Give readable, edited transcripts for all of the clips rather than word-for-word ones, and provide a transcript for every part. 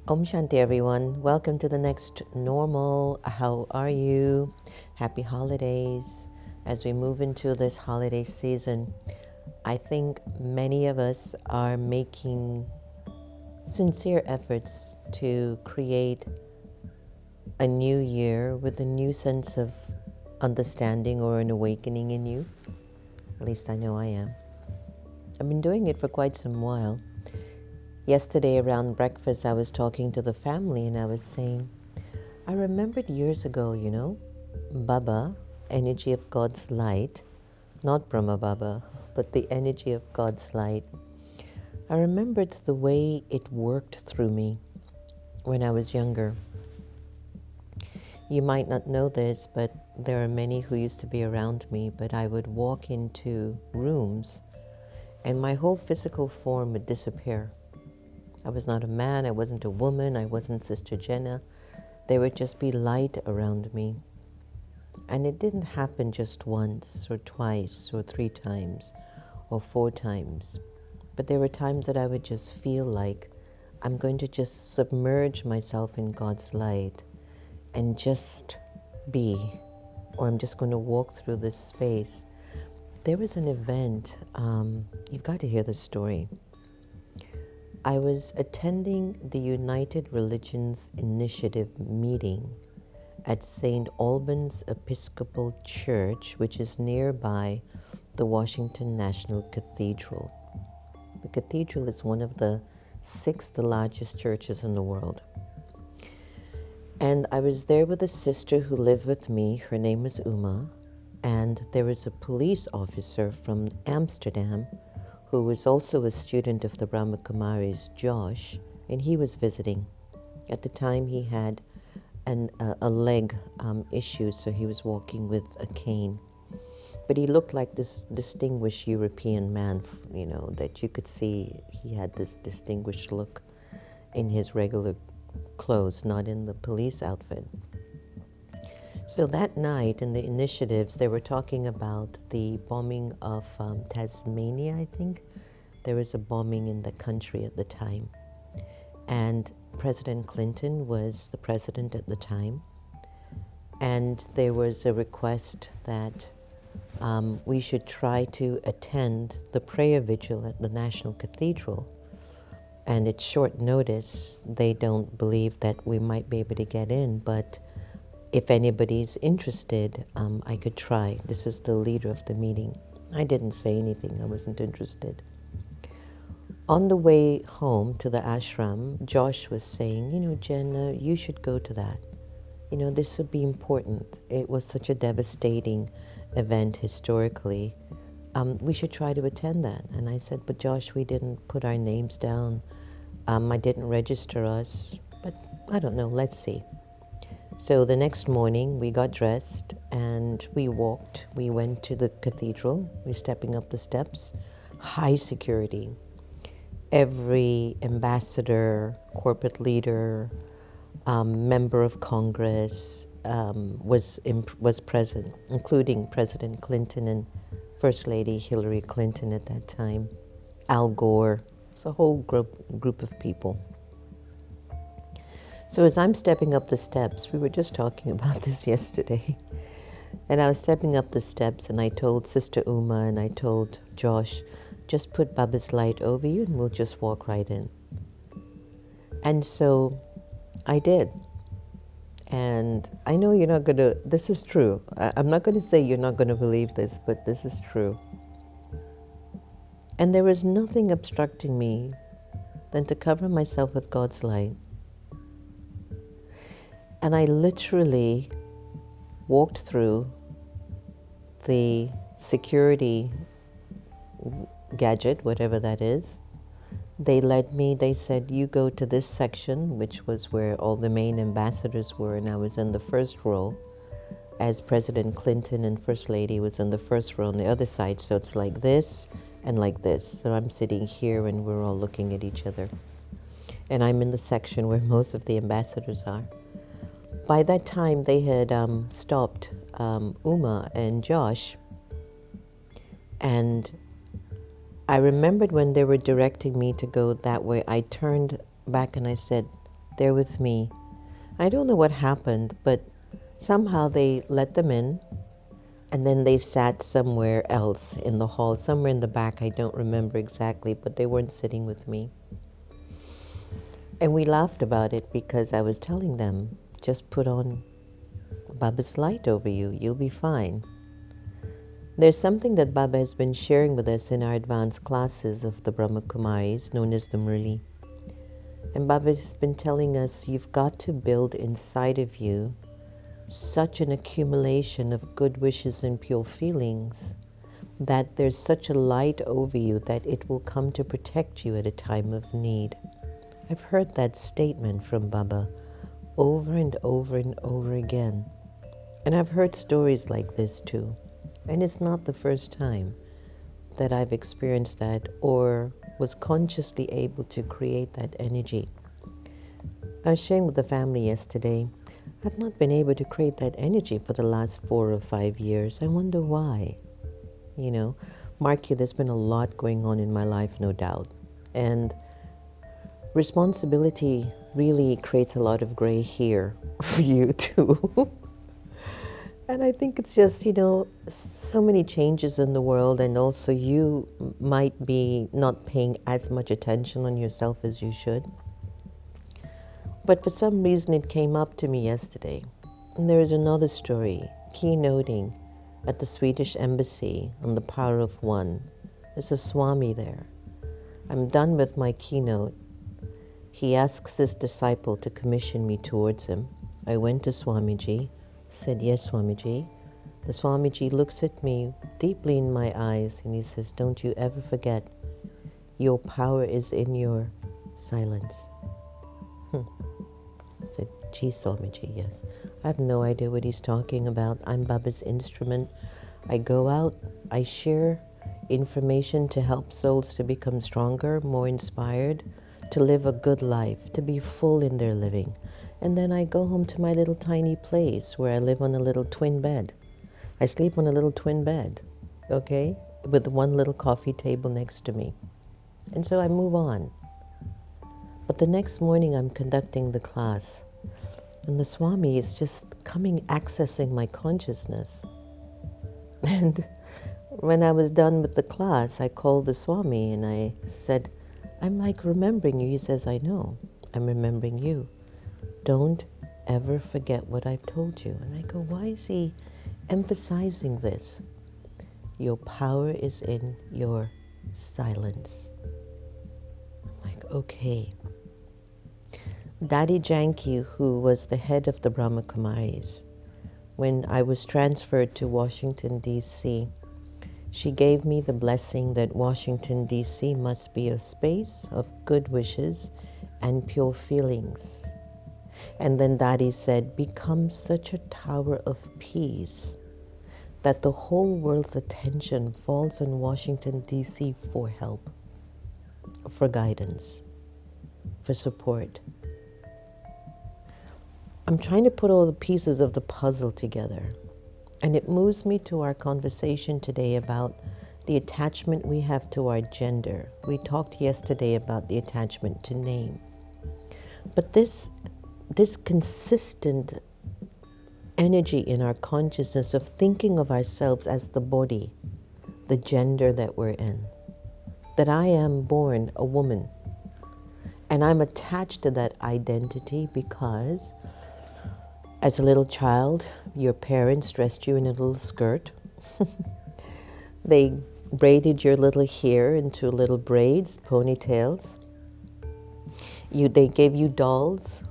Om Shanti, everyone. Welcome to the next normal. How are you? Happy holidays. As we move into this holiday season, I think many of us are making sincere efforts to create a new year with a new sense of understanding or an awakening in you. At least I know I am. I've been doing it for quite some while. Yesterday around breakfast, I was talking to the family and I was saying, I remembered years ago, Baba, energy of God's light, not Brahma Baba, but the energy of God's light. I remembered the way it worked through me when I was younger. You might not know this, but there are many who used to be around me, but I would walk into rooms and my whole physical form would disappear. I was not a man, I wasn't a woman, I wasn't Sister Jenna. There would just be light around me. And it didn't happen just once or twice or 3 times or 4 times. But there were times that I would just feel like I'm going to just submerge myself in God's light and just be, or I'm just going to walk through this space. There was an event, you've got to hear the story. I was attending the United Religions Initiative meeting at St. Albans Episcopal Church, which is nearby the Washington National Cathedral. The cathedral is one of the 6th largest churches in the world. And I was there with a sister who lived with me. Her name is Uma. And there was a police officer from Amsterdam who was also a student of the Brahma Kumaris, Josh, and he was visiting. At the time, he had a leg issue, so he was walking with a cane. But he looked like this distinguished European man, that you could see he had this distinguished look in his regular clothes, not in the police outfit. So that night in the initiatives, they were talking about the bombing of Tasmania, I think. There was a bombing in the country at the time. And President Clinton was the president at the time. And there was a request that we should try to attend the prayer vigil at the National Cathedral. And it's short notice. They don't believe that we might be able to get in, but if anybody's interested, I could try. This is the leader of the meeting. I didn't say anything. I wasn't interested. On the way home to the ashram, Josh was saying, Jenna, you should go to that. This would be important. It was such a devastating event historically. We should try to attend that. And I said, but Josh, we didn't put our names down. I didn't register us. But I don't know. Let's see. So the next morning, we got dressed and we walked. We went to the cathedral. We're stepping up the steps. High security. Every ambassador, corporate leader, member of Congress was present, including President Clinton and First Lady Hillary Clinton at that time, Al Gore. It's a whole group of people. So as I'm stepping up the steps, we were just talking about this yesterday, and I was stepping up the steps and I told Sister Uma and I told Josh, just put Baba's light over you and we'll just walk right in. And so I did. And I know you're not going to, this is true. I'm not going to say you're not going to believe this, but this is true. And there was nothing obstructing me than to cover myself with God's light. And I literally walked through the security gadget, whatever that is. They led me, they said, you go to this section, which was where all the main ambassadors were, and I was in the first row, as President Clinton and First Lady was in the first row on the other side. So it's like this and like this. So I'm sitting here and we're all looking at each other. And I'm in the section where most of the ambassadors are. By that time, they had stopped Uma and Josh. And I remembered when they were directing me to go that way, I turned back and I said, They're with me. I don't know what happened, but somehow they let them in, and then they sat somewhere else in the hall, somewhere in the back. I don't remember exactly, but they weren't sitting with me. And we laughed about it because I was telling them, just put on Baba's light over you. You'll be fine. There's something that Baba has been sharing with us in our advanced classes of the Brahma Kumaris, known as the Murli. And Baba has been telling us you've got to build inside of you such an accumulation of good wishes and pure feelings that there's such a light over you that it will come to protect you at a time of need. I've heard that statement from Baba over and over and over again. And I've heard stories like this too. And it's not the first time that I've experienced that or was consciously able to create that energy. I was sharing with the family yesterday, I've not been able to create that energy for the last 4 or 5 years. I wonder why. You know, mark you, there's been a lot going on in my life, no doubt. And responsibility really creates a lot of gray hair for you too. And I think it's just, so many changes in the world, and also you might be not paying as much attention on yourself as you should. But for some reason it came up to me yesterday. And there is another story, keynoting at the Swedish Embassy on the Power of One. There's a Swami there. I'm done with my keynote. He asks his disciple to commission me towards him. I went to Swamiji, said, "Yes, Swamiji." The Swamiji looks at me deeply in my eyes and he says, "Don't you ever forget, your power is in your silence." I said, "Gee, Swamiji, yes." I have no idea what he's talking about. I'm Baba's instrument. I go out, I share information to help souls to become stronger, more inspired, to live a good life, to be full in their living. And then I go home to my little tiny place where I live on a little twin bed. I sleep on a little twin bed, okay, with one little coffee table next to me. And so I move on. But the next morning I'm conducting the class, and the Swami is just accessing my consciousness. And when I was done with the class, I called the Swami and I said, "I'm like remembering you." He says, "I know, I'm remembering you. Don't ever forget what I've told you." And I go, why is he emphasizing this? Your power is in your silence. I'm like, okay. Daddy Janki, who was the head of the Brahma Kumaris, when I was transferred to Washington D.C, she gave me the blessing that Washington D.C must be a space of good wishes and pure feelings. And then Daddy said, become such a tower of peace that the whole world's attention falls on Washington, D.C. for help, for guidance, for support. I'm trying to put all the pieces of the puzzle together. And it moves me to our conversation today about the attachment we have to our gender. We talked yesterday about the attachment to name. But this consistent energy in our consciousness of thinking of ourselves as the body, the gender that we're in, that I am born a woman, and I'm attached to that identity because as a little child, your parents dressed you in a little skirt. They braided your little hair into little braids, ponytails. They gave you dolls.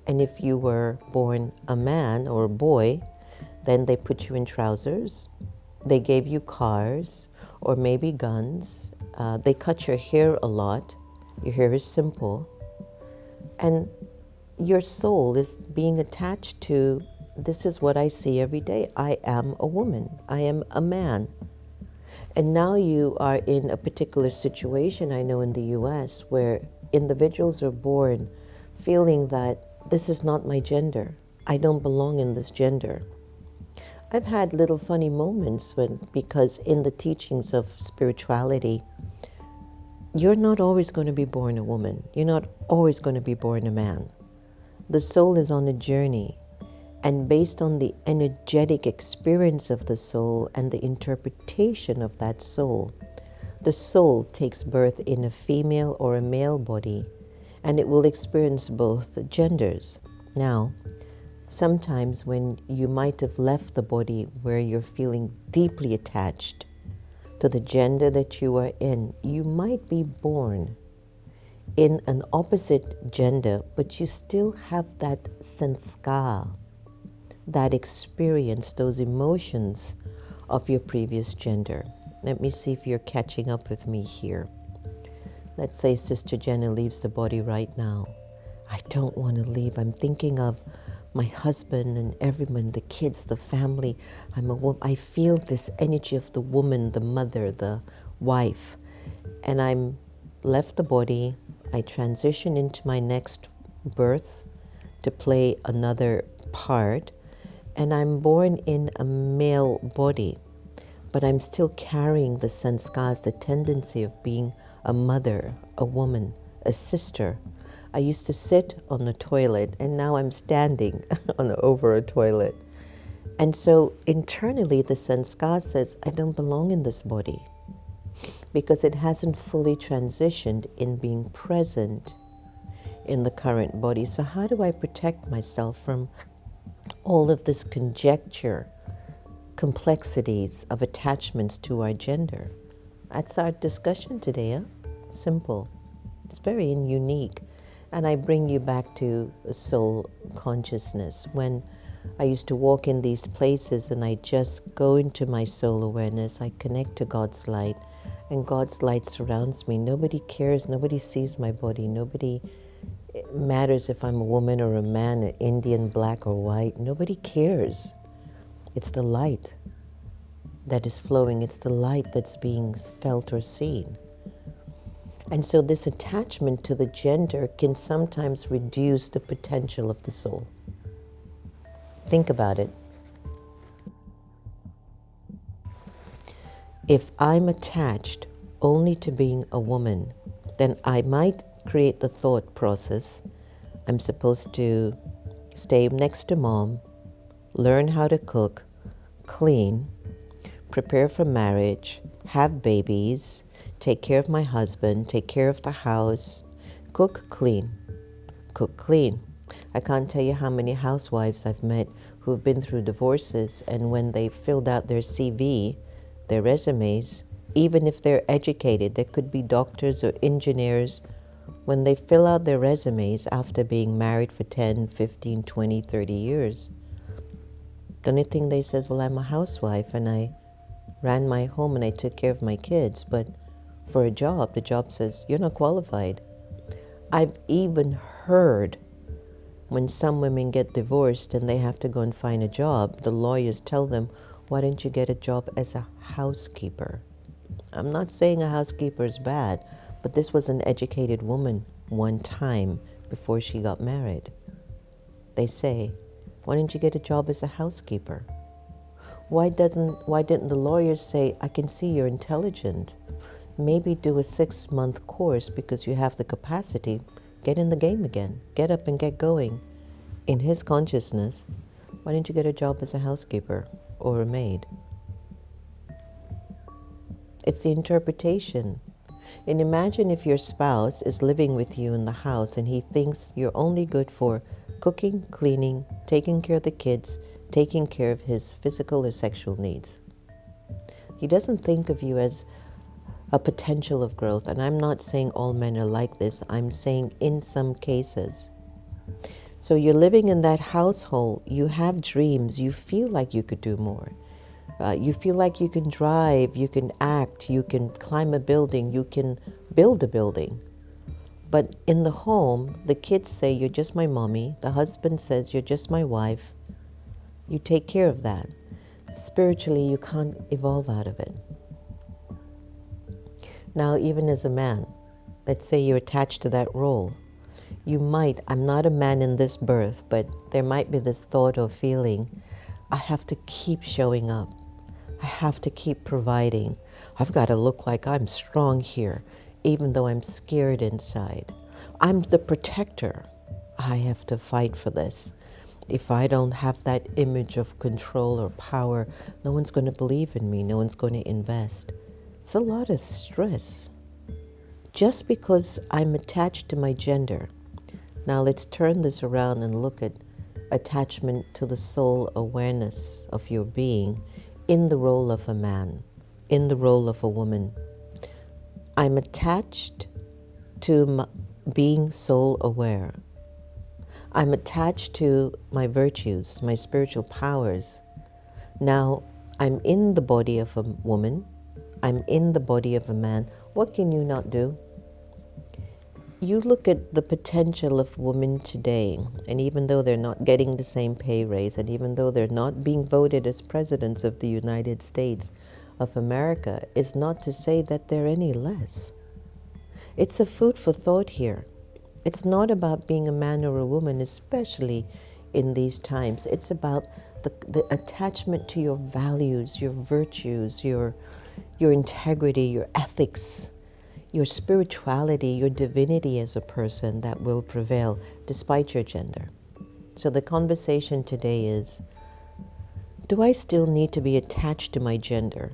And if you were born a man or a boy, then they put you in trousers. They gave you cars or maybe guns. They cut your hair a lot. Your hair is simple. And your soul is being attached to, this is what I see every day. I am a woman. I am a man. And now you are in a particular situation, I know in the US, where individuals are born feeling that this is not my gender. I don't belong in this gender. I've had little funny moments because in the teachings of spirituality, you're not always going to be born a woman. You're not always going to be born a man. The soul is on a journey, and based on the energetic experience of the soul and the interpretation of that soul, the soul takes birth in a female or a male body, and it will experience both genders. Now, sometimes when you might have left the body where you're feeling deeply attached to the gender that you are in, you might be born in an opposite gender, but you still have that sanskar, that experience, those emotions of your previous gender. Let me see if you're catching up with me here. Let's say Sister Jenna leaves the body right now. I don't want to leave. I'm thinking of my husband and everyone, the kids, the family. I feel this energy of the woman, the mother, the wife. And I'm left the body. I transition into my next birth to play another part. And I'm born in a male body, but I'm still carrying the sanskars, the tendency of being a mother, a woman, a sister. I used to sit on the toilet, and now I'm standing over a toilet. And so internally, the sanskar says, I don't belong in this body because it hasn't fully transitioned in being present in the current body. So how do I protect myself from all of this conjecture, complexities of attachments to our gender? That's our discussion today. Simple. It's very unique. And I bring you back to soul consciousness. When I used to walk in these places and I just go into my soul awareness, I connect to God's light, and God's light surrounds me. Nobody cares, nobody sees my body, nobody matters if I'm a woman or a man, an Indian, black or white. Nobody cares. It's the light that is flowing. It's the light that's being felt or seen. And so this attachment to the gender can sometimes reduce the potential of the soul. Think about it. If I'm attached only to being a woman, then I might create the thought process, I'm supposed to stay next to mom, learn how to cook, clean, prepare for marriage, have babies, take care of my husband, take care of the house, cook, clean. Cook, clean. I can't tell you how many housewives I've met who've been through divorces, and when they filled out their CV, their resumes, even if they're educated, they could be doctors or engineers, when they fill out their resumes after being married for 10, 15, 20, 30 years, the only thing they say is, well, I'm a housewife and I ran my home and I took care of my kids, but for a job, the job says, you're not qualified. I've even heard when some women get divorced and they have to go and find a job, the lawyers tell them, why don't you get a job as a housekeeper? I'm not saying a housekeeper is bad, but this was an educated woman one time before she got married. They say, why didn't you get a job as a housekeeper? Why didn't the lawyers say, I can see you're intelligent. Maybe do a 6-month course because you have the capacity. Get in the game again. Get up and get going. In his consciousness, why didn't you get a job as a housekeeper or a maid? It's the interpretation. And imagine if your spouse is living with you in the house and he thinks you're only good for cooking, cleaning, taking care of the kids, taking care of his physical or sexual needs. He doesn't think of you as a potential of growth. And I'm not saying all men are like this. I'm saying in some cases. So you're living in that household. You have dreams. You feel like you could do more. You feel like you can drive, you can act, you can climb a building, you can build a building. But in the home, the kids say, you're just my mommy. The husband says, you're just my wife. You take care of that. Spiritually, you can't evolve out of it. Now, even as a man, let's say you're attached to that role. You might, I'm not a man in this birth, but there might be this thought or feeling, I have to keep showing up. I have to keep providing. I've got to look like I'm strong here, even though I'm scared inside. I'm the protector. I have to fight for this. If I don't have that image of control or power, no one's going to believe in me. No one's going to invest. It's a lot of stress. Just because I'm attached to my gender. Now let's turn this around and look at attachment to the soul awareness of your being in the role of a man, in the role of a woman. I'm attached to being soul aware. I'm attached to my virtues, my spiritual powers. Now, I'm in the body of a woman. I'm in the body of a man. What can you not do? You look at the potential of women today, and even though they're not getting the same pay raise, and even though they're not being voted as presidents of the United States of America, is not to say that they're any less. It's a food for thought here. It's not about being a man or a woman, especially in these times. It's about the attachment to your values, your virtues, your integrity, your ethics, your spirituality, your divinity as a person that will prevail despite your gender. So the conversation today is, do I still need to be attached to my gender?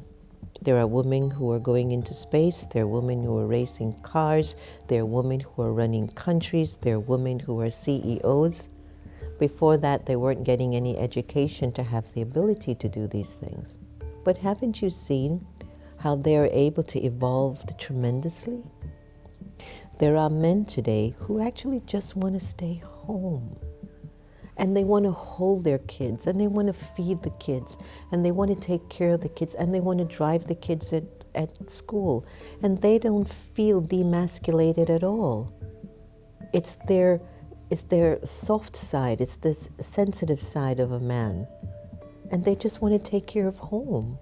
There are women who are going into space. There are women who are racing cars. There are women who are running countries. There are women who are CEOs. Before that, they weren't getting any education to have the ability to do these things. But haven't you seen how they are able to evolve tremendously? There are men today who actually just want to stay home. And they want to hold their kids, and they want to feed the kids, and they want to take care of the kids, and they want to drive the kids at school. And they don't feel demasculated at all. It's their soft side, it's this sensitive side of a man. And they just want to take care of home.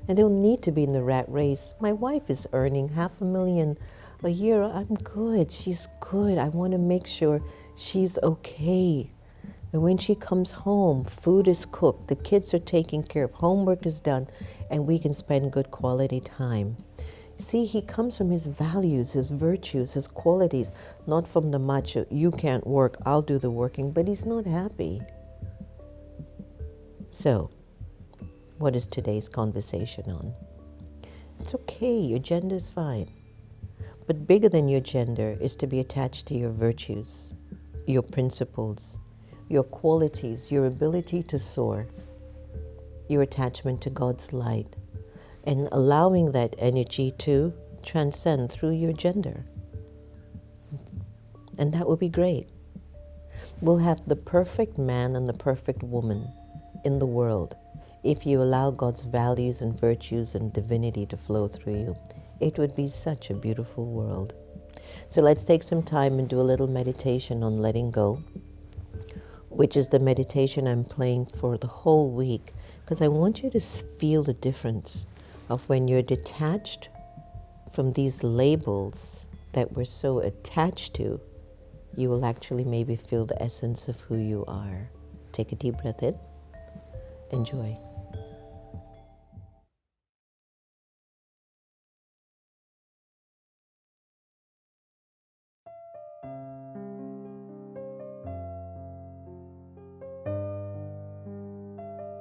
And they don't need to be in the rat race. My wife is earning $500,000 a year. I'm good. She's good. I want to make sure she's okay. And when she comes home, food is cooked, the kids are taken care of, homework is done, and we can spend good quality time. See, he comes from his values, his virtues, his qualities, not from the macho, you can't work, I'll do the working, but he's not happy. So, what is today's conversation on? It's okay, your gender is fine. But bigger than your gender is to be attached to your virtues, your principles, your qualities, your ability to soar, your attachment to God's light, and allowing that energy to transcend through your gender. And that will be great. We'll have the perfect man and the perfect woman in the world if you allow God's values and virtues and divinity to flow through you. It would be such a beautiful world. So let's take some time and do a little meditation on letting go, which is the meditation I'm playing for the whole week, because I want you to feel the difference of when you're detached from these labels that we're so attached to, you will actually maybe feel the essence of who you are. Take a deep breath in. Enjoy.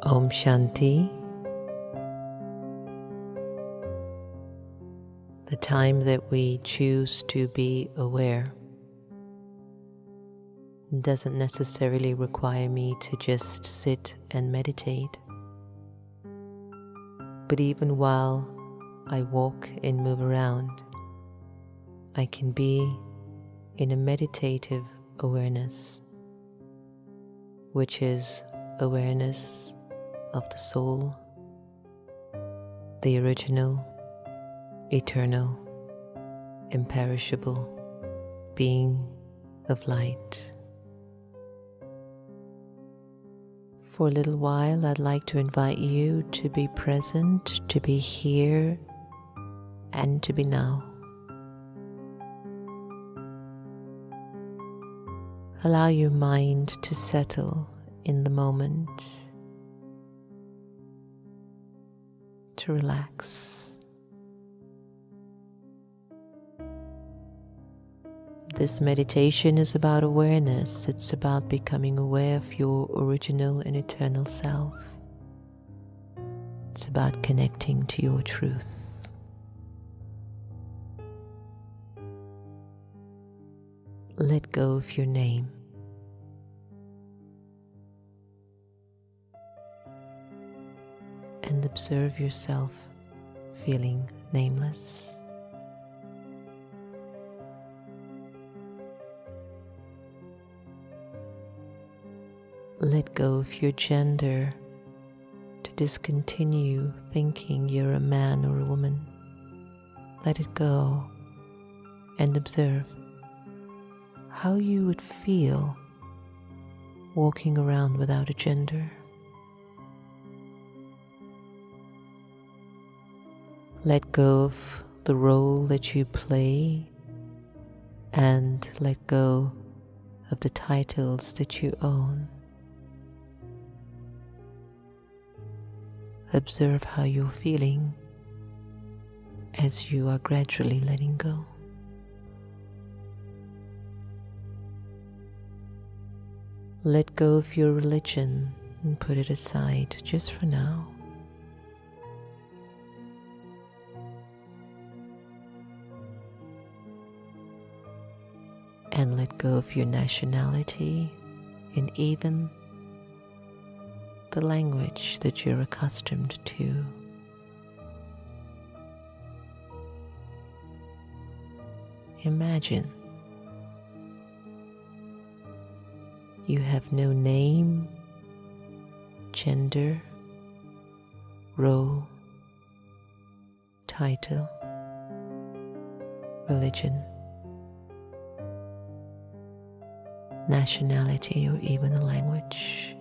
Om Shanti. The time that we choose to be aware doesn't necessarily require me to just sit and meditate. But even while I walk and move around, I can be in a meditative awareness, which is awareness of the soul, the original, eternal, imperishable being of light. For a little while, I'd like to invite you to be present, to be here, and to be now. Allow your mind to settle in the moment, to relax. This meditation is about awareness. It's about becoming aware of your original and eternal self. It's about connecting to your truth. Let go of your name. And observe yourself feeling nameless. Let go of your gender to discontinue thinking you're a man or a woman. Let it go and observe how you would feel walking around without a gender. Let go of the role that you play and let go of the titles that you own. Observe how you're feeling as you are gradually letting go. Let go of your religion and put it aside just for now. And let go of your nationality and even the language that you're accustomed to. Imagine you have no name, gender, role, title, religion, nationality, or even a language.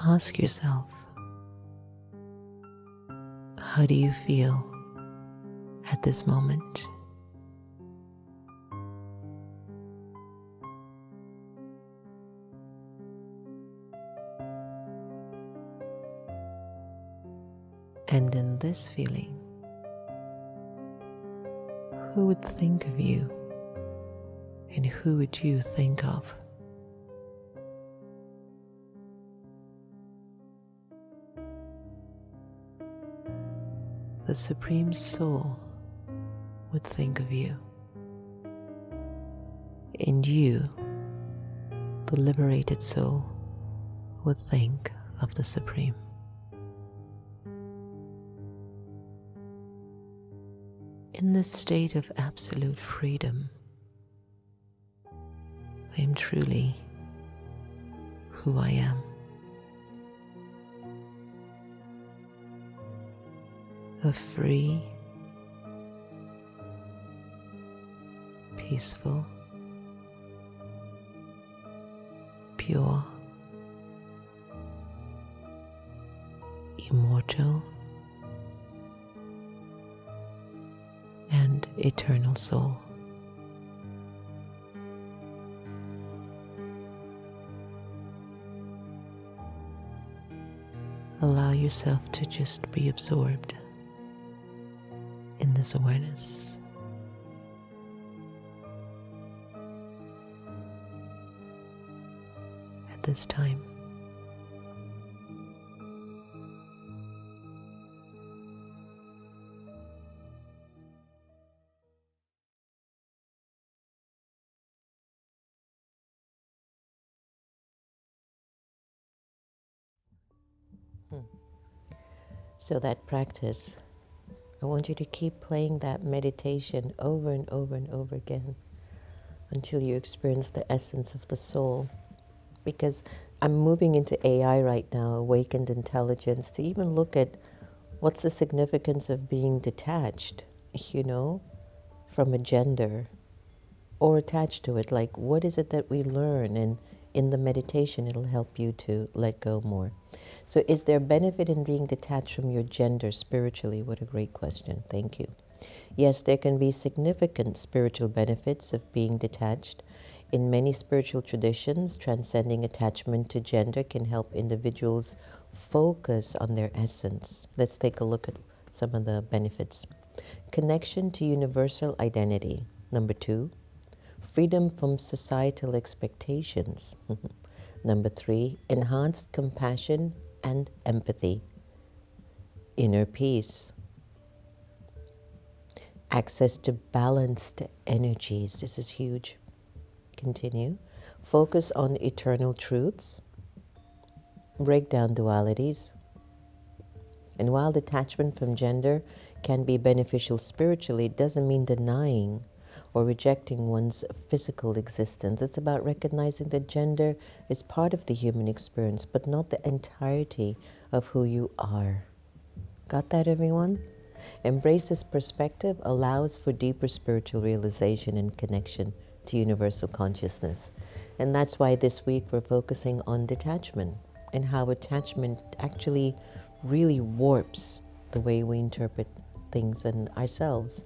Ask yourself, how do you feel at this moment? And in this feeling, who would think of you and who would you think of? The Supreme Soul would think of you, and you, the liberated soul, would think of the Supreme. In this state of absolute freedom, I am truly who I am. A free, peaceful, pure, immortal, and eternal soul. Allow yourself to just be absorbed in this awareness. At this time, so that practice, I want you to keep playing that meditation over and over and over again until you experience the essence of the soul. Because I'm moving into AI right now, awakened intelligence, to even look at what's the significance of being detached, from a gender or attached to it. Like, what is it that we learn? And in the meditation, it'll help you to let go more. So is there benefit in being detached from your gender spiritually? What a great question. Thank you. Yes, there can be significant spiritual benefits of being detached. In many spiritual traditions, transcending attachment to gender can help individuals focus on their essence. Let's take a look at some of the benefits. Connection to universal identity. Number 2, freedom from societal expectations. Number 3, enhanced compassion and empathy. Inner peace. Access to balanced energies. This is huge. Continue. Focus on eternal truths. Break down dualities. And while detachment from gender can be beneficial spiritually, it doesn't mean denying or rejecting one's physical existence. It's about recognizing that gender is part of the human experience, but not the entirety of who you are. Got that, everyone? Embrace this perspective allows for deeper spiritual realization and connection to universal consciousness. And that's why this week we're focusing on detachment and how attachment actually really warps the way we interpret things and ourselves.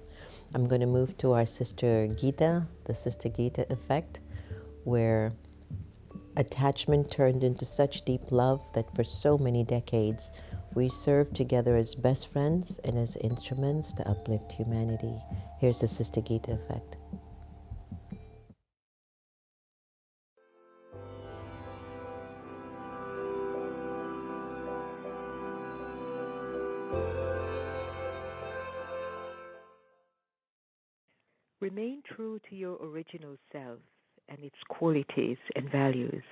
I'm going to move to our Sister Gita, the Sister Gita effect, where attachment turned into such deep love that for so many decades we served together as best friends and as instruments to uplift humanity. Here's the Sister Gita effect. Remain true to your original self and its qualities and values,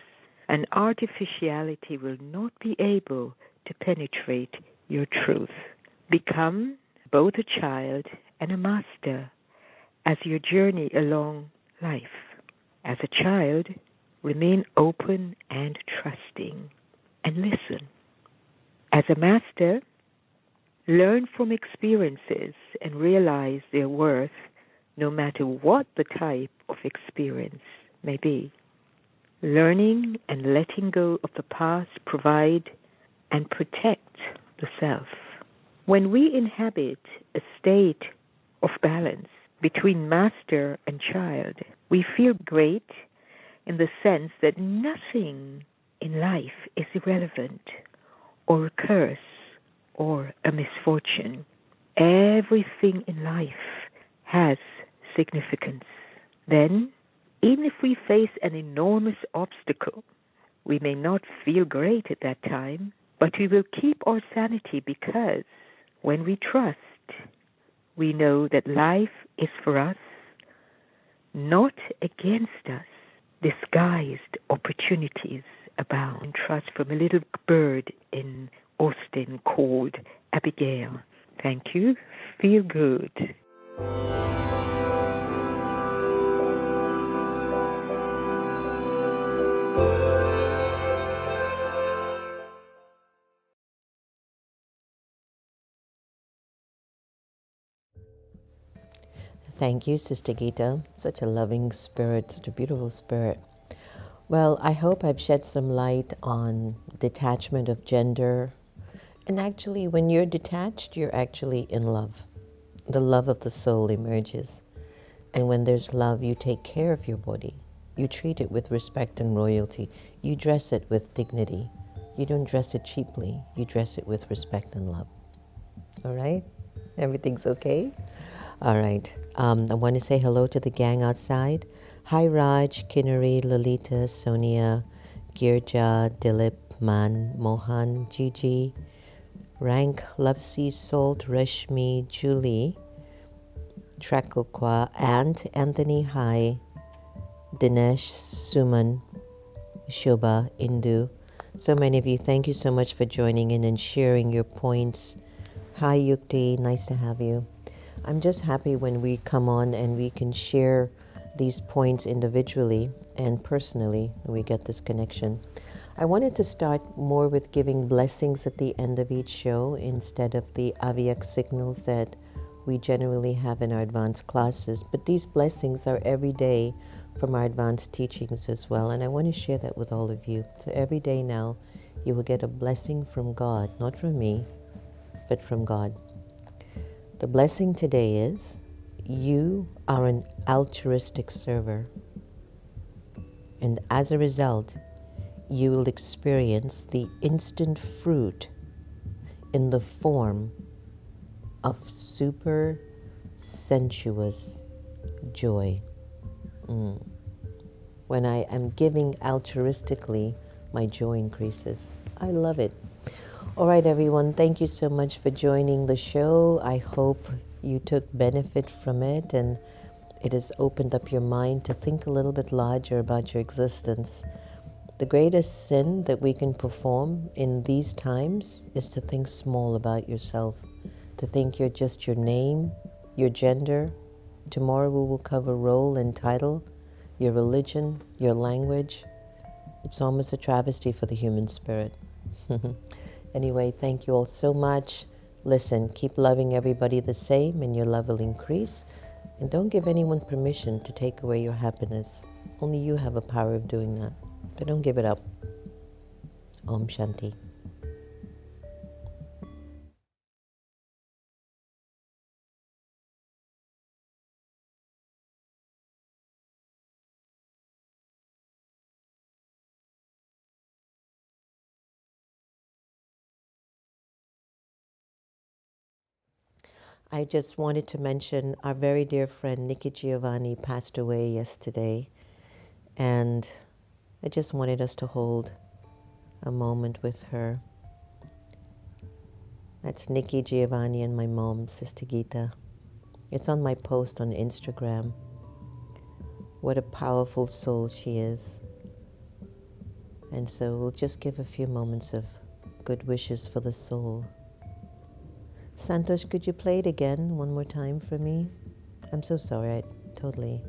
and artificiality will not be able to penetrate your truth. Become both a child and a master as you journey along life. As a child, remain open and trusting, and listen. As a master, learn from experiences and realize their worth no matter what the type of experience may be. Learning and letting go of the past provide and protect the self. When we inhabit a state of balance between master and child, we feel great in the sense that nothing in life is irrelevant or a curse or a misfortune. Everything in life has significance. Then, even if we face an enormous obstacle, we may not feel great at that time, but we will keep our sanity because when we trust, we know that life is for us, not against us. Disguised opportunities abound. Trust from a little bird in Austin called Abigail. Thank you. Feel good. Thank you, Sister Gita. Such a loving spirit, such a beautiful spirit. Well, I hope I've shed some light on detachment of gender. And actually, when you're detached, you're actually in love. The love of the soul emerges. And when there's love, you take care of your body. You treat it with respect and royalty. You dress it with dignity. You don't dress it cheaply. You dress it with respect and love. All right? Everything's okay? All right. I want to say hello to the gang outside. Hi, Raj, Kinnari, Lolita, Sonia, Girja, Dilip, Man, Mohan, Gigi, Rank, Lovesy, Salt, Rashmi, Julie, Trakelkwa, and Anthony, hi, Dinesh, Suman, Shobha, Indu. So many of you, thank you so much for joining in and sharing your points. Hi, Yukti, nice to have you. I'm just happy when we come on and we can share these points individually and personally, and we get this connection. I wanted to start more with giving blessings at the end of each show instead of the Avyak signals that we generally have in our advanced classes. But these blessings are every day from our advanced teachings as well, and I want to share that with all of you. So every day now, you will get a blessing from God, not from me, but from God. The blessing today is, you are an altruistic server. And as a result, you will experience the instant fruit in the form of super sensuous joy. When I am giving altruistically, my joy increases. I love it. All right, everyone, thank you so much for joining the show. I hope you took benefit from it and it has opened up your mind to think a little bit larger about your existence. The greatest sin that we can perform in these times is to think small about yourself, to think you're just your name, your gender. Tomorrow we will cover role and title, your religion, your language. It's almost a travesty for the human spirit. Anyway, thank you all so much. Listen, keep loving everybody the same and your love will increase. And don't give anyone permission to take away your happiness. Only you have a power of doing that. So don't give it up. Om Shanti. I just wanted to mention our very dear friend Nikki Giovanni passed away yesterday. And I just wanted us to hold a moment with her. That's Nikki Giovanni and my mom, Sister Gita. It's on my post on Instagram. What a powerful soul she is. And so we'll just give a few moments of good wishes for the soul. Santosh, could you play it again one more time for me? I'm so sorry, I totally...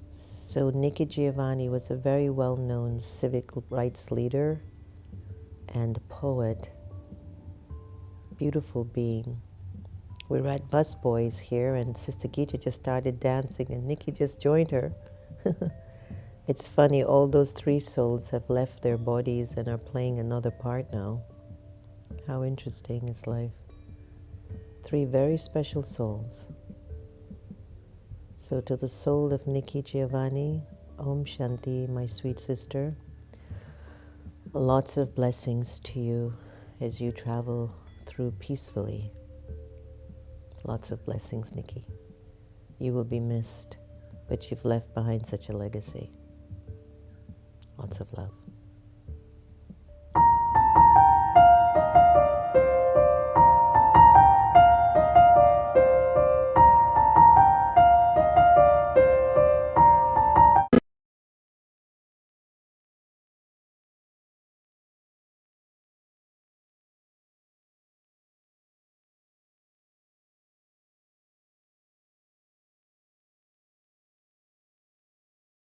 So Nikki Giovanni was a very well-known civic rights leader and poet. Beautiful being. We were at Busboys here and Sister Gita just started dancing and Nikki just joined her. It's funny, all those three souls have left their bodies and are playing another part now. How interesting is life. Three very special souls. So to the soul of Nikki Giovanni, Om Shanti, my sweet sister. Lots of blessings to you as you travel through peacefully. Lots of blessings, Nikki. You will be missed, but you've left behind such a legacy. Lots of love.